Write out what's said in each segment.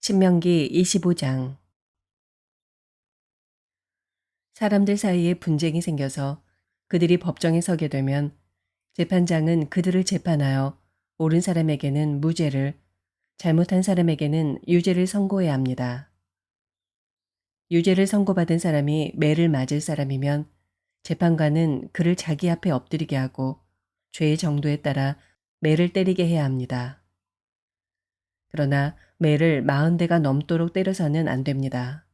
신명기 25장. 사람들 사이에 분쟁이 생겨서 그들이 법정에 서게 되면 재판장은 그들을 재판하여 옳은 사람에게는 무죄를, 잘못한 사람에게는 유죄를 선고해야 합니다. 유죄를 선고받은 사람이 매를 맞을 사람이면 재판관은 그를 자기 앞에 엎드리게 하고 죄의 정도에 따라 매를 때리게 해야 합니다. 그러나 매를 40대가 넘도록 때려서는 안 됩니다.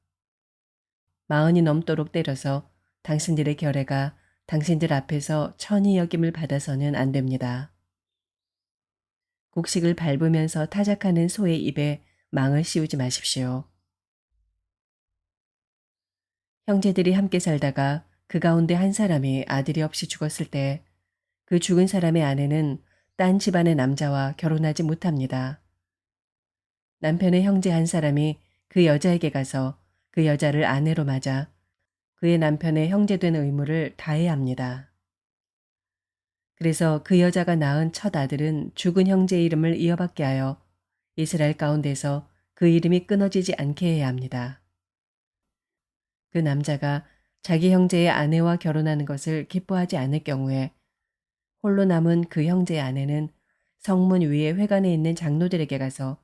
40이 넘도록 때려서 당신들의 결례가 당신들 앞에서 천히 여김을 받아서는 안 됩니다. 곡식을 밟으면서 타작하는 소의 입에 망을 씌우지 마십시오. 형제들이 함께 살다가 그 가운데 한 사람이 아들이 없이 죽었을 때 그 죽은 사람의 아내는 딴 집안의 남자와 결혼하지 못합니다. 남편의 형제 한 사람이 그 여자에게 가서 그 여자를 아내로 맞아 그의 남편의 형제된 의무를 다해야 합니다. 그래서 그 여자가 낳은 첫 아들은 죽은 형제의 이름을 이어받게 하여 이스라엘 가운데서 그 이름이 끊어지지 않게 해야 합니다. 그 남자가 자기 형제의 아내와 결혼하는 것을 기뻐하지 않을 경우에 홀로 남은 그 형제의 아내는 성문 위에 회관에 있는 장로들에게 가서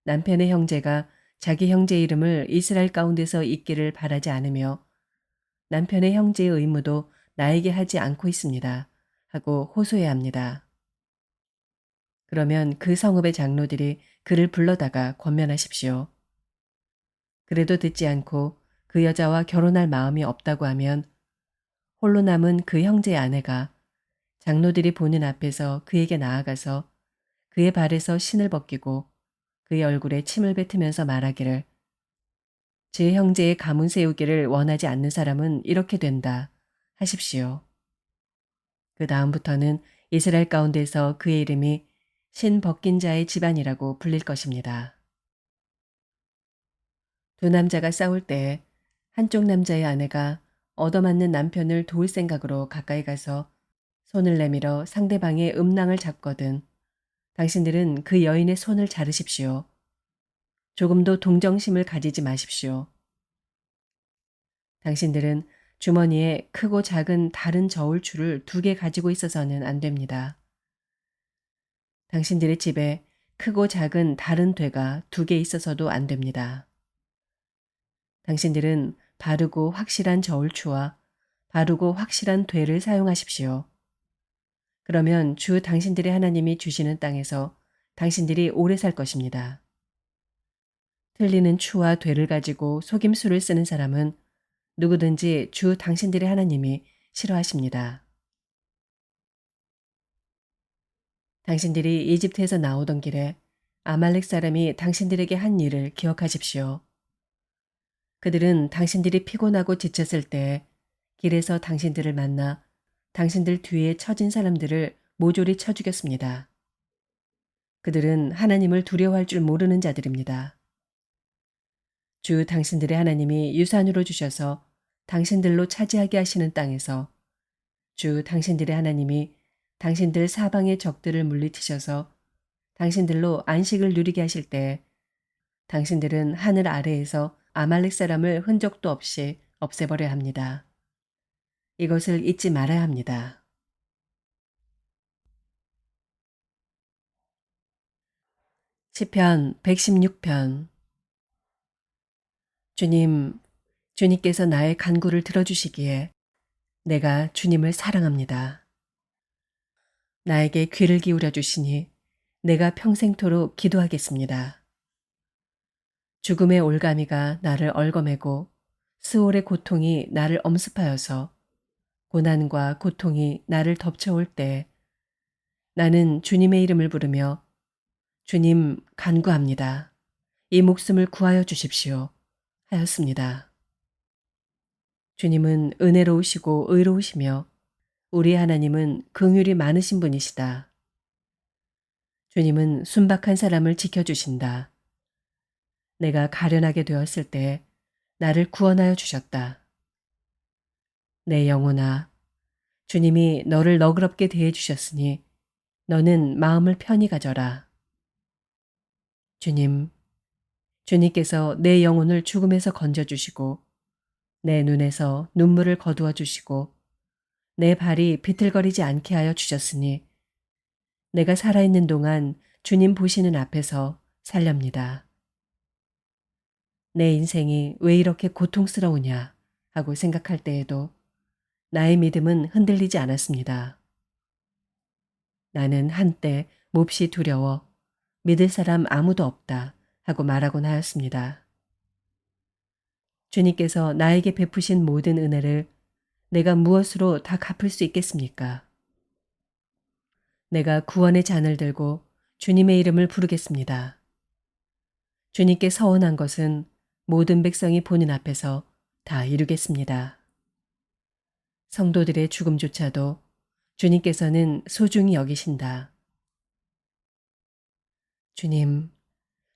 남편의 형제가 자기 형제 이름을 이스라엘 가운데서 잊기를 바라지 않으며 남편의 형제의 의무도 나에게 하지 않고 있습니다. 하고 호소해야 합니다. 그러면 그 성읍의 장로들이 그를 불러다가 권면하십시오. 그래도 듣지 않고 그 여자와 결혼할 마음이 없다고 하면 홀로 남은 그 형제의 아내가 장로들이 보는 앞에서 그에게 나아가서 그의 발에서 신을 벗기고 그의 얼굴에 침을 뱉으면서 말하기를 제 형제의 가문 세우기를 원하지 않는 사람은 이렇게 된다 하십시오. 그 다음부터는 이스라엘 가운데서 그의 이름이 신 벗긴 자의 집안이라고 불릴 것입니다. 두 남자가 싸울 때 한쪽 남자의 아내가 얻어맞는 남편을 도울 생각으로 가까이 가서 손을 내밀어 상대방의 음낭을 잡거든 당신들은 그 여인의 손을 자르십시오. 조금도 동정심을 가지지 마십시오. 당신들은 주머니에 크고 작은 다른 저울추를 2개 가지고 있어서는 안 됩니다. 당신들의 집에 크고 작은 다른 되가 2개 있어서도 안 됩니다. 당신들은 바르고 확실한 저울추와 바르고 확실한 되를 사용하십시오. 그러면 주 당신들의 하나님이 주시는 땅에서 당신들이 오래 살 것입니다. 틀리는 추와 되를 가지고 속임수를 쓰는 사람은 누구든지 주 당신들의 하나님이 싫어하십니다. 당신들이 이집트에서 나오던 길에 아말렉 사람이 당신들에게 한 일을 기억하십시오. 그들은 당신들이 피곤하고 지쳤을 때 길에서 당신들을 만나 당신들 뒤에 처진 사람들을 모조리 쳐 죽였습니다. 그들은 하나님을 두려워할 줄 모르는 자들입니다. 주 당신들의 하나님이 유산으로 주셔서 당신들로 차지하게 하시는 땅에서 주 당신들의 하나님이 당신들 사방의 적들을 물리치셔서 당신들로 안식을 누리게 하실 때 당신들은 하늘 아래에서 아말렉 사람을 흔적도 없이 없애버려야 합니다. 이것을 잊지 말아야 합니다. 시편 116편. 주님, 주님께서 나의 간구를 들어주시기에 내가 주님을 사랑합니다. 나에게 귀를 기울여 주시니 내가 평생토록 기도하겠습니다. 죽음의 올가미가 나를 얽어매고 스올의 고통이 나를 엄습하여서 고난과 고통이 나를 덮쳐올 때 나는 주님의 이름을 부르며 주님 간구합니다. 이 목숨을 구하여 주십시오. 하였습니다. 주님은 은혜로우시고 의로우시며 우리 하나님은 긍휼이 많으신 분이시다. 주님은 순박한 사람을 지켜주신다. 내가 가련하게 되었을 때 나를 구원하여 주셨다. 내 영혼아, 주님이 너를 너그럽게 대해 주셨으니 너는 마음을 편히 가져라. 주님, 주님께서 내 영혼을 죽음에서 건져주시고 내 눈에서 눈물을 거두어 주시고 내 발이 비틀거리지 않게 하여 주셨으니 내가 살아있는 동안 주님 보시는 앞에서 살렵니다. 내 인생이 왜 이렇게 고통스러우냐 하고 생각할 때에도 나의 믿음은 흔들리지 않았습니다. 나는 한때 몹시 두려워 믿을 사람 아무도 없다 하고 말하곤 하였습니다. 주님께서 나에게 베푸신 모든 은혜를 내가 무엇으로 다 갚을 수 있겠습니까? 내가 구원의 잔을 들고 주님의 이름을 부르겠습니다. 주님께 서원한 것은 모든 백성이 보는 앞에서 다 이루겠습니다. 성도들의 죽음조차도 주님께서는 소중히 여기신다. 주님,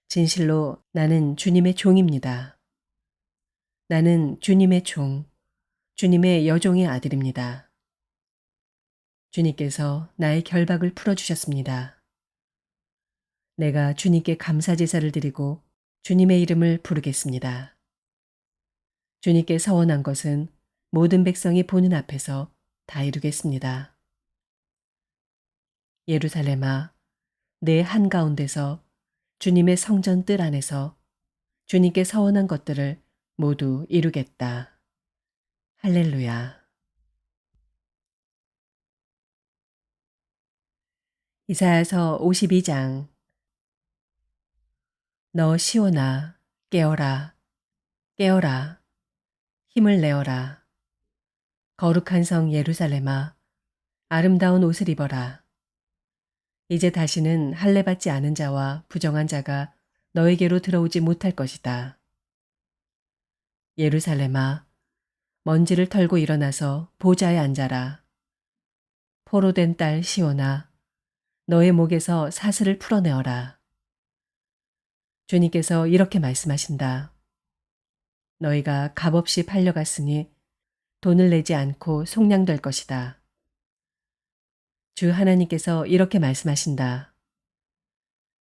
진실로 나는 주님의 종입니다. 나는 주님의 종, 주님의 여종의 아들입니다. 주님께서 나의 결박을 풀어주셨습니다. 내가 주님께 감사 제사를 드리고 주님의 이름을 부르겠습니다. 주님께 서원한 것은 모든 백성이 보는 앞에서 다 이루겠습니다. 예루살렘아, 내 한가운데서 주님의 성전 뜰 안에서 주님께 서원한 것들을 모두 이루겠다. 할렐루야. 이사야서 52장. 너 시온아, 깨어라, 깨어라, 힘을 내어라. 거룩한 성 예루살렘아, 아름다운 옷을 입어라. 이제 다시는 할례받지 않은 자와 부정한 자가 너에게로 들어오지 못할 것이다. 예루살렘아, 먼지를 털고 일어나서 보좌에 앉아라. 포로된 딸 시온아, 너의 목에서 사슬을 풀어내어라. 주님께서 이렇게 말씀하신다. 너희가 값없이 팔려갔으니 돈을 내지 않고 속량될 것이다. 주 하나님께서 이렇게 말씀하신다.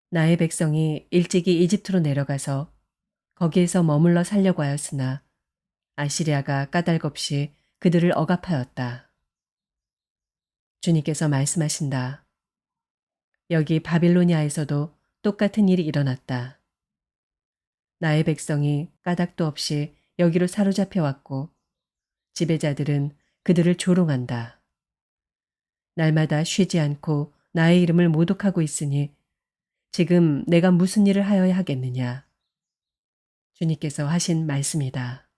나의 백성이 일찍이 이집트로 내려가서 거기에서 머물러 살려고 하였으나 아시리아가 까닭없이 그들을 억압하였다. 주님께서 말씀하신다. 여기 바빌로니아에서도 똑같은 일이 일어났다. 나의 백성이 까닭도 없이 여기로 사로잡혀 왔고 지배자들은 그들을 조롱한다. 날마다 쉬지 않고 나의 이름을 모독하고 있으니 지금 내가 무슨 일을 하여야 하겠느냐. 주님께서 하신 말씀이다.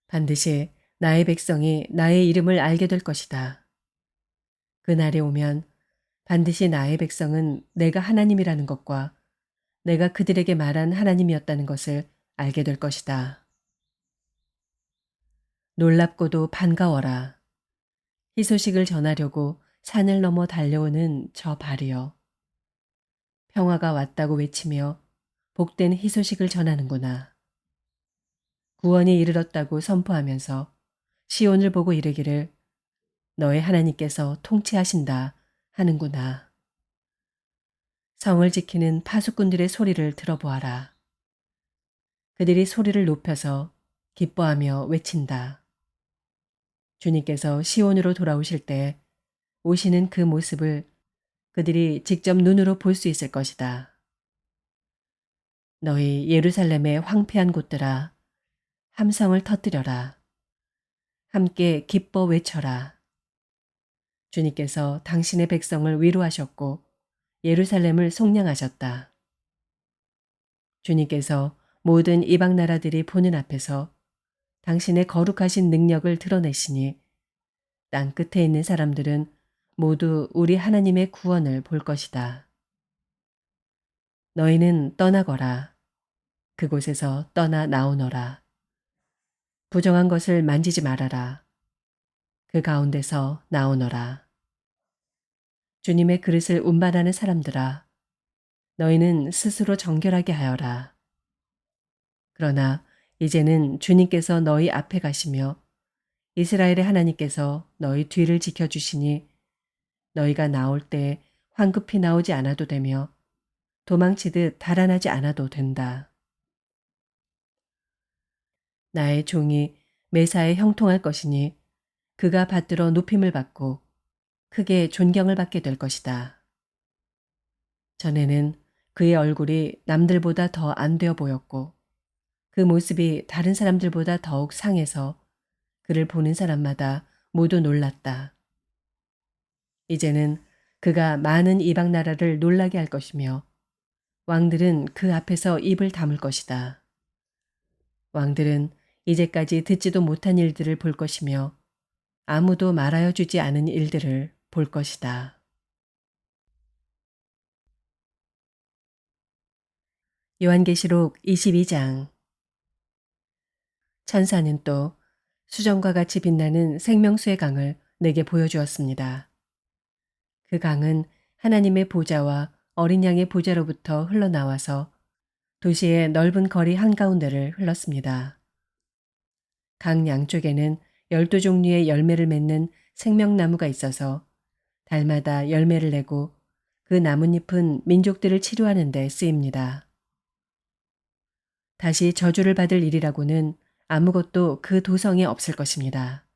반드시 나의 백성이 나의 이름을 알게 될 것이다. 그날이 오면 반드시 나의 백성은 내가 하나님이라는 것과 내가 그들에게 말한 하나님이었다는 것을 알게 될 것이다. 놀랍고도 반가워라. 희소식을 전하려고 산을 넘어 달려오는 저 발이여. 평화가 왔다고 외치며 복된 희소식을 전하는구나. 구원이 이르렀다고 선포하면서 시온을 보고 이르기를 너의 하나님께서 통치하신다 하는구나. 성을 지키는 파수꾼들의 소리를 들어보아라. 그들이 소리를 높여서 기뻐하며 외친다. 주님께서 시온으로 돌아오실 때 오시는 그 모습을 그들이 직접 눈으로 볼 수 있을 것이다. 너희 예루살렘의 황폐한 곳들아, 함성을 터뜨려라. 함께 기뻐 외쳐라. 주님께서 당신의 백성을 위로하셨고 예루살렘을 속량하셨다. 주님께서 모든 이방 나라들이 보는 앞에서 당신의 거룩하신 능력을 드러내시니 땅 끝에 있는 사람들은 모두 우리 하나님의 구원을 볼 것이다. 너희는 떠나거라. 그곳에서 떠나 나오너라. 부정한 것을 만지지 말아라. 그 가운데서 나오너라. 주님의 그릇을 운반하는 사람들아, 너희는 스스로 정결하게 하여라. 그러나 이제는 주님께서 너희 앞에 가시며 이스라엘의 하나님께서 너희 뒤를 지켜주시니 너희가 나올 때 황급히 나오지 않아도 되며 도망치듯 달아나지 않아도 된다. 나의 종이 매사에 형통할 것이니 그가 받들어 높임을 받고 크게 존경을 받게 될 것이다. 전에는 그의 얼굴이 남들보다 더 안 되어 보였고 그 모습이 다른 사람들보다 더욱 상해서 그를 보는 사람마다 모두 놀랐다. 이제는 그가 많은 이방 나라를 놀라게 할 것이며 왕들은 그 앞에서 입을 다물 것이다. 왕들은 이제까지 듣지도 못한 일들을 볼 것이며 아무도 말하여 주지 않은 일들을 볼 것이다. 요한계시록 22장. 천사는 또 수정과 같이 빛나는 생명수의 강을 내게 보여주었습니다. 그 강은 하나님의 보좌와 어린 양의 보좌로부터 흘러나와서 도시의 넓은 거리 한가운데를 흘렀습니다. 강 양쪽에는 12종류의 열매를 맺는 생명나무가 있어서 달마다 열매를 내고 그 나뭇잎은 민족들을 치료하는 데 쓰입니다. 다시 저주를 받을 일이라고는 아무것도 그 도성에 없을 것입니다.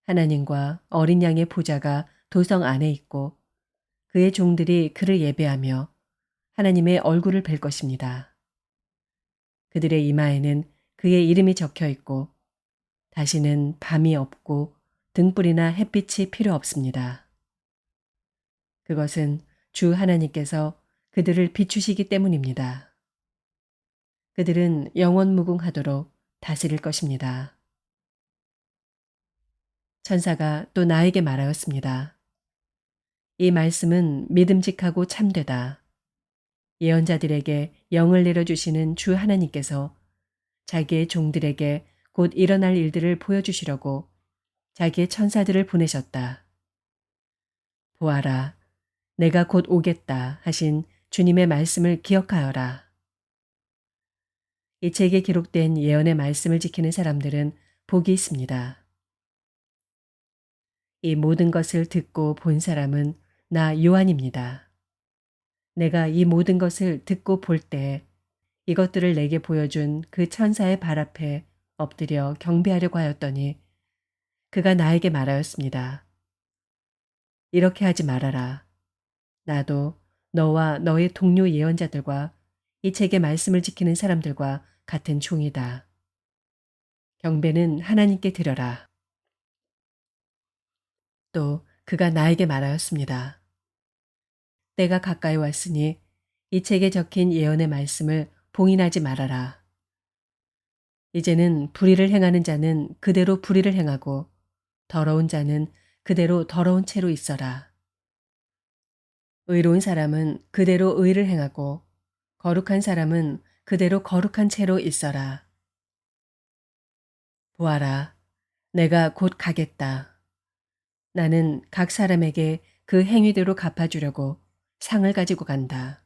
하나님과 어린 양의 보좌가 도성 안에 있고 그의 종들이 그를 예배하며 하나님의 얼굴을 뵐 것입니다. 그들의 이마에는 그의 이름이 적혀 있고 다시는 밤이 없고 등불이나 햇빛이 필요 없습니다. 그것은 주 하나님께서 그들을 비추시기 때문입니다. 그들은 영원무궁하도록 다스릴 것입니다. 천사가 또 나에게 말하였습니다. 이 말씀은 믿음직하고 참되다. 예언자들에게 영을 내려주시는 주 하나님께서 자기의 종들에게 곧 일어날 일들을 보여주시려고 자기의 천사들을 보내셨다. 보아라, 내가 곧 오겠다 하신 주님의 말씀을 기억하여라. 이 책에 기록된 예언의 말씀을 지키는 사람들은 복이 있습니다. 이 모든 것을 듣고 본 사람은 나 요한입니다. 내가 이 모든 것을 듣고 볼 때 이것들을 내게 보여준 그 천사의 발 앞에 엎드려 경배하려고 하였더니 그가 나에게 말하였습니다. 이렇게 하지 말아라. 나도 너와 너의 동료 예언자들과 이 책의 말씀을 지키는 사람들과 같은 종이다. 경배는 하나님께 드려라. 또 그가 나에게 말하였습니다. 때가 가까이 왔으니 이 책에 적힌 예언의 말씀을 봉인하지 말아라. 이제는 불의를 행하는 자는 그대로 불의를 행하고 더러운 자는 그대로 더러운 채로 있어라. 의로운 사람은 그대로 의를 행하고 거룩한 사람은 그대로 거룩한 채로 있어라. 보아라, 내가 곧 가겠다. 나는 각 사람에게 그 행위대로 갚아주려고 상을 가지고 간다.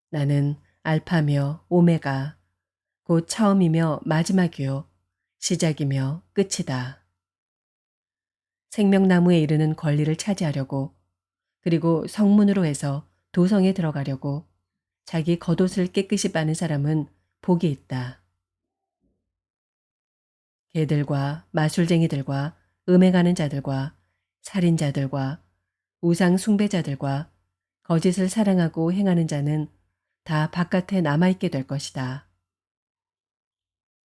나는 알파며 오메가, 곧 처음이며 마지막이요, 시작이며 끝이다. 생명나무에 이르는 권리를 차지하려고 그리고 성문으로 해서 도성에 들어가려고 자기 겉옷을 깨끗이 빠는 사람은 복이 있다. 개들과 마술쟁이들과 음행하는 자들과 살인자들과 우상 숭배자들과 거짓을 사랑하고 행하는 자는 다 바깥에 남아있게 될 것이다.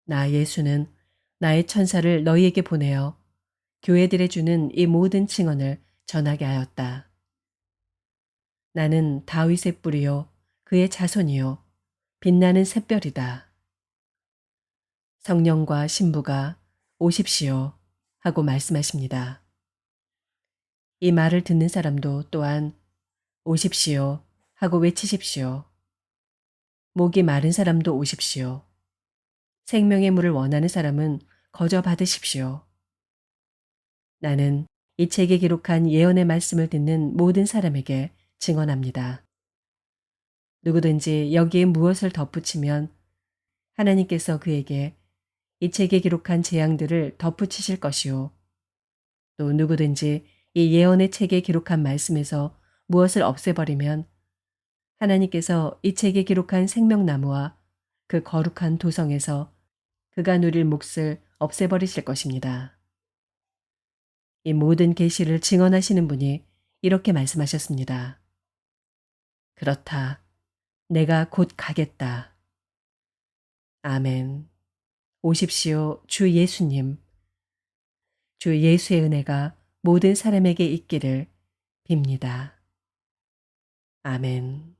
나 예수는 나의 천사를 너희에게 보내어 교회들에 주는 이 모든 칭언을 전하게 하였다. 나는 다윗의 뿌리요 그의 자손이요 빛나는 샛별이다. 성령과 신부가 오십시오 하고 말씀하십니다. 이 말을 듣는 사람도 또한 오십시오 하고 외치십시오. 목이 마른 사람도 오십시오. 생명의 물을 원하는 사람은 거저 받으십시오. 나는 이 책에 기록한 예언의 말씀을 듣는 모든 사람에게 증언합니다. 누구든지 여기에 무엇을 덧붙이면 하나님께서 그에게 이 책에 기록한 재앙들을 덧붙이실 것이요. 또 누구든지 이 예언의 책에 기록한 말씀에서 무엇을 없애버리면 하나님께서 이 책에 기록한 생명나무와 그 거룩한 도성에서 그가 누릴 몫을 없애버리실 것입니다. 이 모든 계시를 증언하시는 분이 이렇게 말씀하셨습니다. 그렇다. 내가 곧 가겠다. 아멘. 오십시오, 주 예수님. 주 예수의 은혜가 모든 사람에게 있기를 빕니다. 아멘.